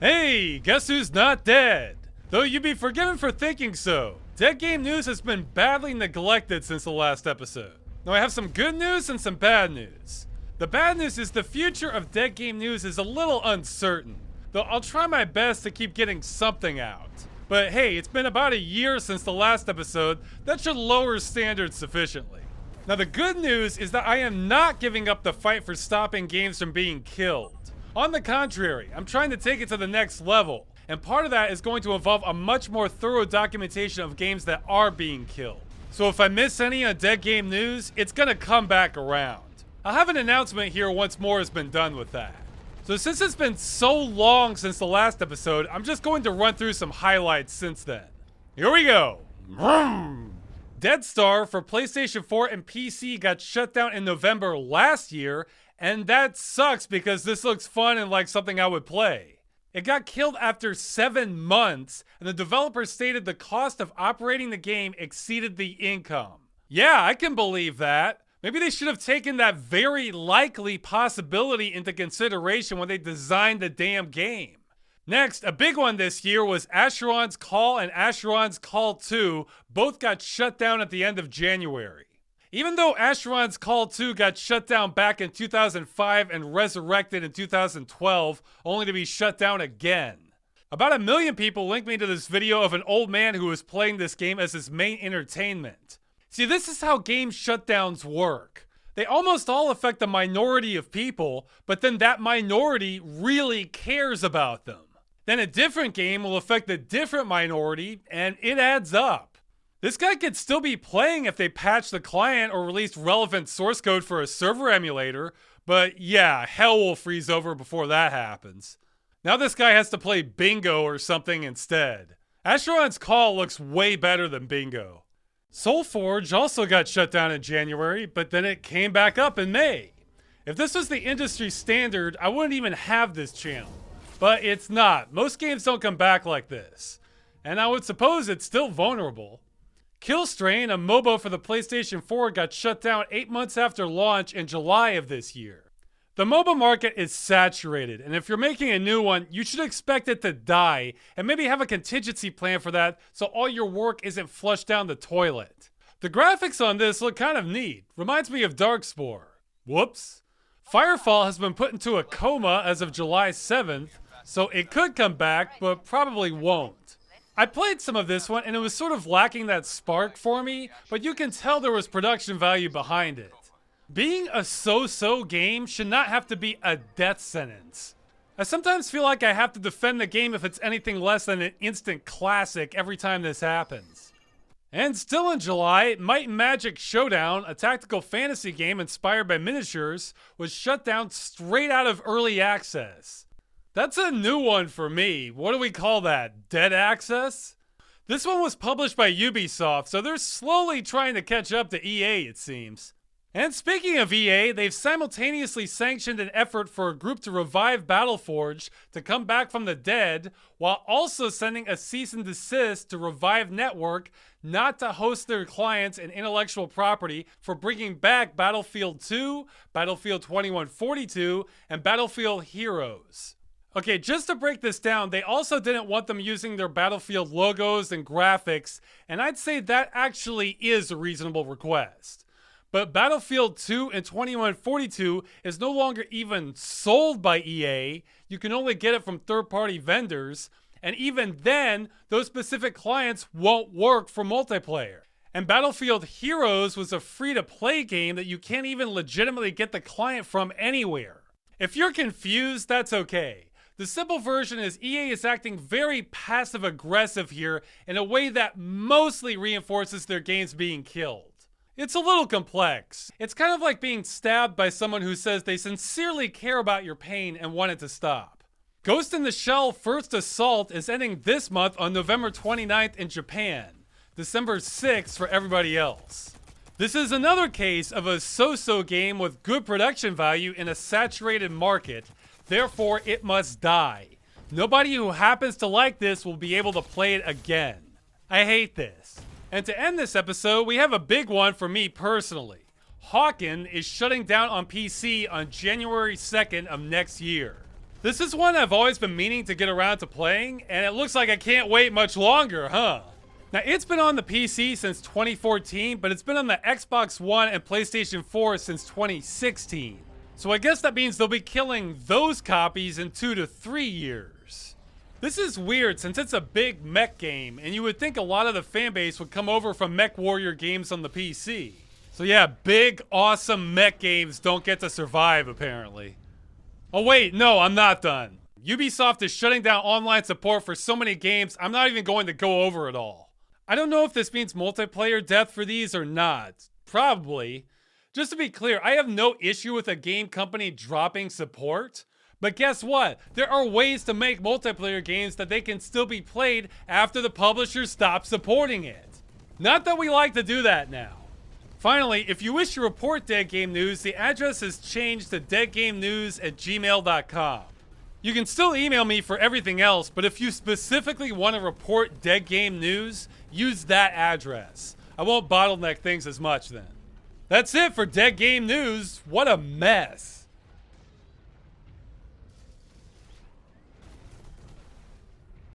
Hey, guess who's not dead? Though you'd be forgiven for thinking so. Dead game news has been badly neglected since the last episode. Now I have some good news and some bad news. The bad news is the future of dead game news is a little uncertain, though I'll try my best to keep getting something out. But hey, it's been about a year since the last episode. That should lower standards sufficiently. Now the good news is that I am not giving up the fight for stopping games from being killed. On the contrary, I'm trying to take it to the next level, and part of that is going to involve a much more thorough documentation of games that are being killed. So if I miss any on Dead Game News, it's gonna come back around. I'll have an announcement here once more has been done with that. So since it's been so long since the last episode, I'm just going to run through some highlights since then. Here we go. Deadstar for PlayStation 4 and PC got shut down in November last year, and that sucks because this looks fun and like something I would play. It got killed after 7 months, and the developer stated the cost of operating the game exceeded the income. Yeah, I can believe that. Maybe they should have taken that very likely possibility into consideration when they designed the damn game. Next, a big one this year was Asherons Call and Asherons Call 2 both got shut down at the end of January. Even though Asherons Call 2 got shut down back in 2005 and resurrected in 2012, only to be shut down again. About 1 million people linked me to this video of an old man who was playing this game as his main entertainment. See, this is how game shutdowns work. They almost all affect a minority of people, but then that minority really cares about them. Then a different game will affect a different minority, and it adds up. This guy could still be playing if they patch the client or released relevant source code for a server emulator, but yeah, hell will freeze over before that happens. Now this guy has to play bingo or something instead. Asheron's Call looks way better than bingo. Soulforge also got shut down in January, but then it came back up in May. If this was the industry standard, I wouldn't even have this channel. But it's not. Most games don't come back like this. And I would suppose it's still vulnerable. Killsurge, a MOBA for the PlayStation 4, got shut down 8 months after launch in July of this year. The MOBA market is saturated, and if you're making a new one, you should expect it to die, and maybe have a contingency plan for that so all your work isn't flushed down the toilet. The graphics on this look kind of neat. Reminds me of Darkspore. Whoops. Firefall has been put into a coma as of July 7th, so it could come back, but probably won't. I played some of this one and it was sort of lacking that spark for me, but you can tell there was production value behind it. Being a so-so game should not have to be a death sentence. I sometimes feel like I have to defend the game if it's anything less than an instant classic every time this happens. And still in July, Might and Magic Showdown, a tactical fantasy game inspired by miniatures, was shut down straight out of early access. That's a new one for me. What do we call that? Dead access? This one was published by Ubisoft, so they're slowly trying to catch up to EA, it seems. And speaking of EA, they've simultaneously sanctioned an effort for a group to revive Battleforge to come back from the dead, while also sending a cease and desist to Revive Network not to host their clients and intellectual property for bringing back Battlefield 2, Battlefield 2142, and Battlefield Heroes. Okay, just to break this down, they also didn't want them using their Battlefield logos and graphics, and I'd say that actually is a reasonable request. But Battlefield 2 and 2142 is no longer even sold by EA. You can only get it from third-party vendors, and even then, those specific clients won't work for multiplayer. And Battlefield Heroes was a free-to-play game that you can't even legitimately get the client from anywhere. If you're confused, that's okay. The simple version is EA is acting very passive-aggressive here in a way that mostly reinforces their games being killed. It's a little complex. It's kind of like being stabbed by someone who says they sincerely care about your pain and want it to stop. Ghost in the Shell First Assault is ending this month on November 29th in Japan, December 6th for everybody else. This is another case of a so-so game with good production value in a saturated market. Therefore, it must die. Nobody who happens to like this will be able to play it again. I hate this. And to end this episode, we have a big one for me personally. Hawken is shutting down on PC on January 2nd of next year. This is one I've always been meaning to get around to playing, and it looks like I can't wait much longer, huh? Now, it's been on the PC since 2014, but it's been on the Xbox One and PlayStation 4 since 2016. So I guess that means they'll be killing those copies in 2 to 3 years. This is weird since it's a big mech game, and you would think a lot of the fanbase would come over from Mech Warrior games on the PC. So yeah, big, awesome mech games don't get to survive, apparently. Oh wait, no, I'm not done. Ubisoft is shutting down online support for so many games, I'm not even going to go over it all. I don't know if this means multiplayer death for these or not. Probably. Just to be clear, I have no issue with a game company dropping support. But guess what? There are ways to make multiplayer games that they can still be played after the publisher stops supporting it. Not that we like to do that now. Finally, if you wish to report Dead Game News, the address has changed to deadgamenews@gmail.com. You can still email me for everything else, but if you specifically want to report Dead Game News, use that address. I won't bottleneck things as much then. That's it for Dead Game News. What a mess.